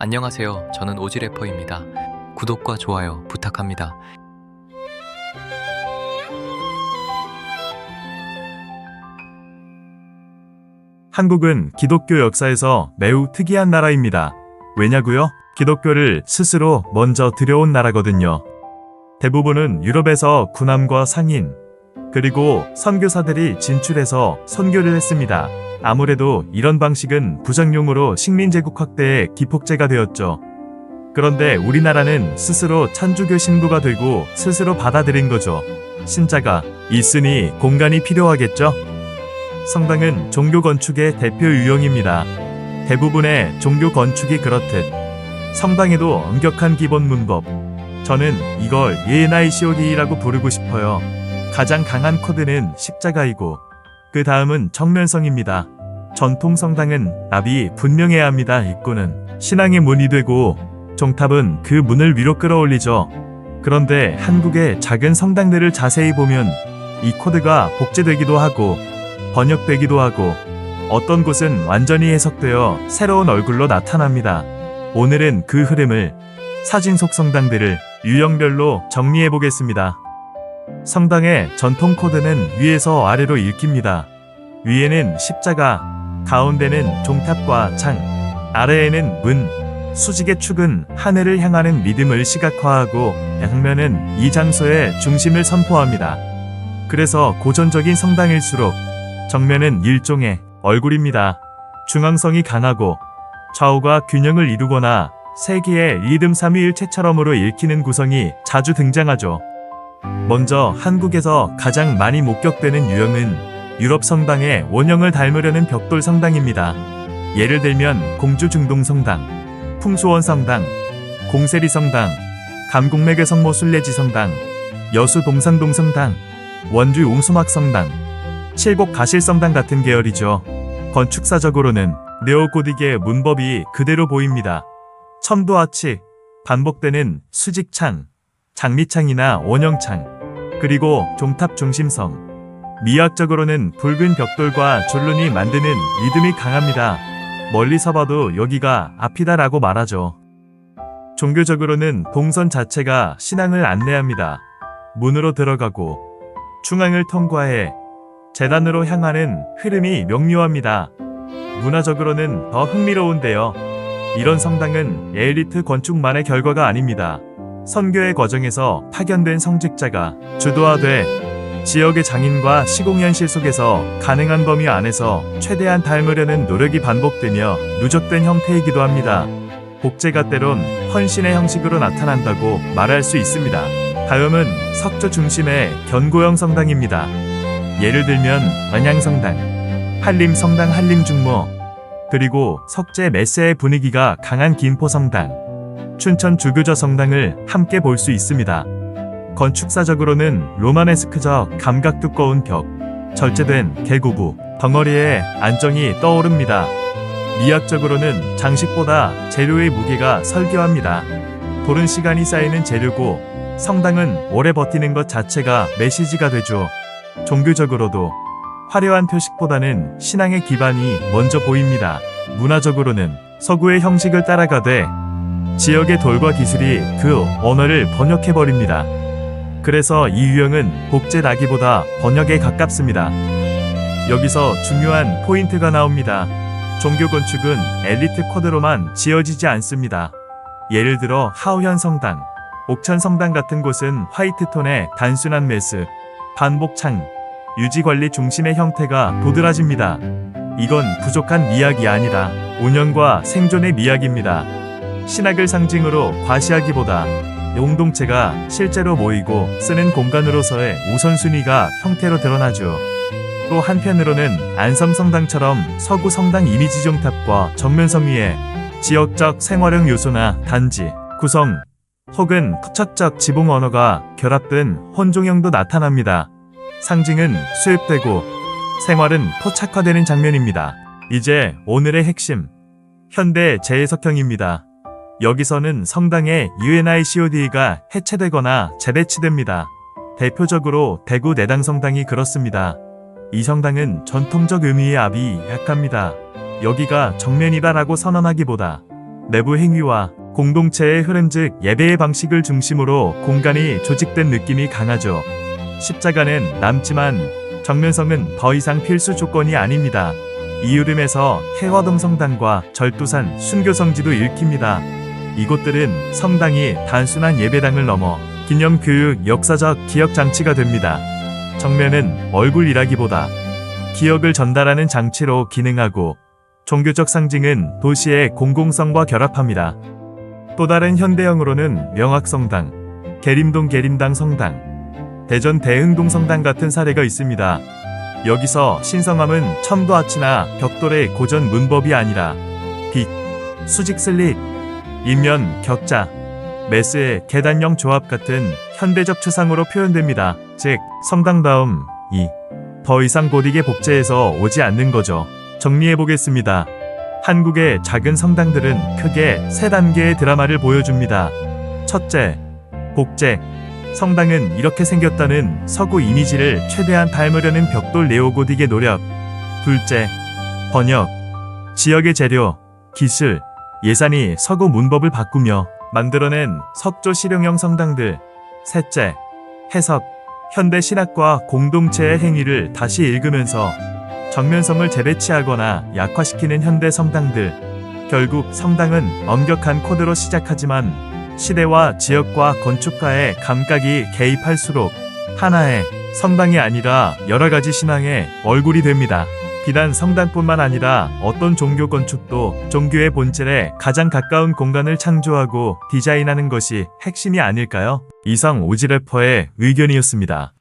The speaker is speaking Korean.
안녕하세요. 저는 오지래퍼입니다. 구독과 좋아요 부탁합니다. 한국은 기독교 역사에서 매우 특이한 나라입니다. 왜냐고요? 기독교를 스스로 먼저 들여온 나라거든요. 대부분은 유럽에서 군함과 상인, 그리고 선교사들이 진출해서 선교를 했습니다. 아무래도 이런 방식은 부정용으로 식민제국 확대의 기폭제가 되었죠. 그런데 우리나라는 스스로 천주교 신부가 되고 스스로 받아들인 거죠. 신자가 있으니 공간이 필요하겠죠? 성당은 종교 건축의 대표 유형입니다. 대부분의 종교 건축이 그렇듯 성당에도 엄격한 기본 문법. 저는 이걸 ENICOD라고 부르고 싶어요. 가장 강한 코드는 십자가이고 그 다음은 정면성입니다. 전통 성당은 답이 분명해야 합니다. 입구는 신앙의 문이 되고 종탑은 그 문을 위로 끌어올리죠. 그런데 한국의 작은 성당들을 자세히 보면 이 코드가 복제되기도 하고 번역되기도 하고 어떤 곳은 완전히 해석되어 새로운 얼굴로 나타납니다. 오늘은 그 흐름을 사진 속 성당들을 유형별로 정리해 보겠습니다. 성당의 전통 코드는 위에서 아래로 읽힙니다. 위에는 십자가, 가운데는 종탑과 창, 아래에는 문, 수직의 축은 하늘을 향하는 믿음을 시각화하고 양면은 이 장소의 중심을 선포합니다. 그래서 고전적인 성당일수록 정면은 일종의 얼굴입니다. 중앙성이 강하고 좌우가 균형을 이루거나 세기의 리듬 삼위일체처럼으로 읽히는 구성이 자주 등장하죠. 먼저 한국에서 가장 많이 목격되는 유형은 유럽 성당의 원형을 닮으려는 벽돌 성당입니다. 예를 들면 공주 중동 성당, 풍수원 성당, 공세리 성당, 감곡맥의 성모 순례지 성당, 여수 동산동 성당, 원주 웅수막 성당, 칠곡 가실 성당 같은 계열이죠. 건축사적으로는 네오고딕의 문법이 그대로 보입니다. 첨도아치, 반복되는 수직창, 장미창이나 원형창, 그리고 종탑 중심성. 미학적으로는 붉은 벽돌과 줄눈이 만드는 리듬이 강합니다. 멀리서 봐도 여기가 앞이다라고 말하죠. 종교적으로는 동선 자체가 신앙을 안내합니다. 문으로 들어가고 중앙을 통과해 재단으로 향하는 흐름이 명료합니다. 문화적으로는 더 흥미로운데요. 이런 성당은 엘리트 건축만의 결과가 아닙니다. 선교의 과정에서 파견된 성직자가 주도하되 지역의 장인과 시공현실 속에서 가능한 범위 안에서 최대한 닮으려는 노력이 반복되며 누적된 형태이기도 합니다. 복제가 때론 헌신의 형식으로 나타난다고 말할 수 있습니다. 다음은 석조 중심의 견고형 성당입니다. 예를 들면 안양성당, 한림성당 한림중모, 그리고 석재 메세의 분위기가 강한 김포성당, 춘천 주교저 성당을 함께 볼 수 있습니다. 건축사적으로는 로마네스크적 감각 두꺼운 벽, 절제된 계구부, 덩어리의 안정이 떠오릅니다. 미학적으로는 장식보다 재료의 무게가 설교합니다. 돌은 시간이 쌓이는 재료고 성당은 오래 버티는 것 자체가 메시지가 되죠. 종교적으로도 화려한 표식보다는 신앙의 기반이 먼저 보입니다. 문화적으로는 서구의 형식을 따라가되 지역의 돌과 기술이 그 언어를 번역해버립니다. 그래서 이 유형은 복제라기보다 번역에 가깝습니다. 여기서 중요한 포인트가 나옵니다. 종교 건축은 엘리트 코드로만 지어지지 않습니다. 예를 들어 하우현 성당, 옥천 성당 같은 곳은 화이트톤의 단순한 메스, 반복창, 유지관리 중심의 형태가 도드라집니다. 이건 부족한 미학이 아니라 운영과 생존의 미학입니다. 신학을 상징으로 과시하기보다 공동체가 실제로 모이고 쓰는 공간으로서의 우선순위가 형태로 드러나죠. 또 한편으로는 안성성당처럼 서구 성당 이미지 종탑과 정면성 위에 지역적 생활형 요소나 단지, 구성, 혹은 토착적 지붕 언어가 결합된 혼종형도 나타납니다. 상징은 수입되고 생활은 토착화되는 장면입니다. 이제 오늘의 핵심, 현대 재해석형입니다. 여기서는 성당의 UNICOD가 해체되거나 재배치됩니다. 대표적으로 대구 내당성당이 그렇습니다. 이 성당은 전통적 의미의 압이 약합니다. 여기가 정면이다라고 선언하기보다 내부 행위와 공동체의 흐름 즉 예배의 방식을 중심으로 공간이 조직된 느낌이 강하죠. 십자가는 남지만 정면성은 더 이상 필수 조건이 아닙니다. 이 흐름에서 해화동 성당과 절두산 순교성지도 읽힙니다. 이곳들은 성당이 단순한 예배당을 넘어 기념교육 역사적 기억 장치가 됩니다. 정면은 얼굴이라기보다 기억을 전달하는 장치로 기능하고 종교적 상징은 도시의 공공성과 결합합니다. 또 다른 현대형으로는 명학성당, 계림동 계림당 성당, 대전 대흥동 성당 같은 사례가 있습니다. 여기서 신성함은 첨도아치나 벽돌의 고전 문법이 아니라 빅, 수직 슬립, 인면, 격자, 메스의 계단형 조합 같은 현대적 추상으로 표현됩니다. 즉, 성당다움, 더 이상 고딕의 복제에서 오지 않는 거죠. 정리해보겠습니다. 한국의 작은 성당들은 크게 세 단계의 드라마를 보여줍니다. 첫째, 복제. 성당은 이렇게 생겼다는 서구 이미지를 최대한 닮으려는 벽돌 네오고딕의 노력. 둘째, 번역. 지역의 재료, 기술, 예산이 서구 문법을 바꾸며 만들어낸 석조 실용형 성당들. 셋째, 해석. 현대 신학과 공동체의 행위를 다시 읽으면서 정면성을 재배치하거나 약화시키는 현대 성당들. 결국 성당은 엄격한 코드로 시작하지만 시대와 지역과 건축가의 감각이 개입할수록 하나의 성당이 아니라 여러 가지 신앙의 얼굴이 됩니다. 비단 성당뿐만 아니라 어떤 종교 건축도 종교의 본질에 가장 가까운 공간을 창조하고 디자인하는 것이 핵심이 아닐까요? 이상 오지 래퍼의 의견이었습니다.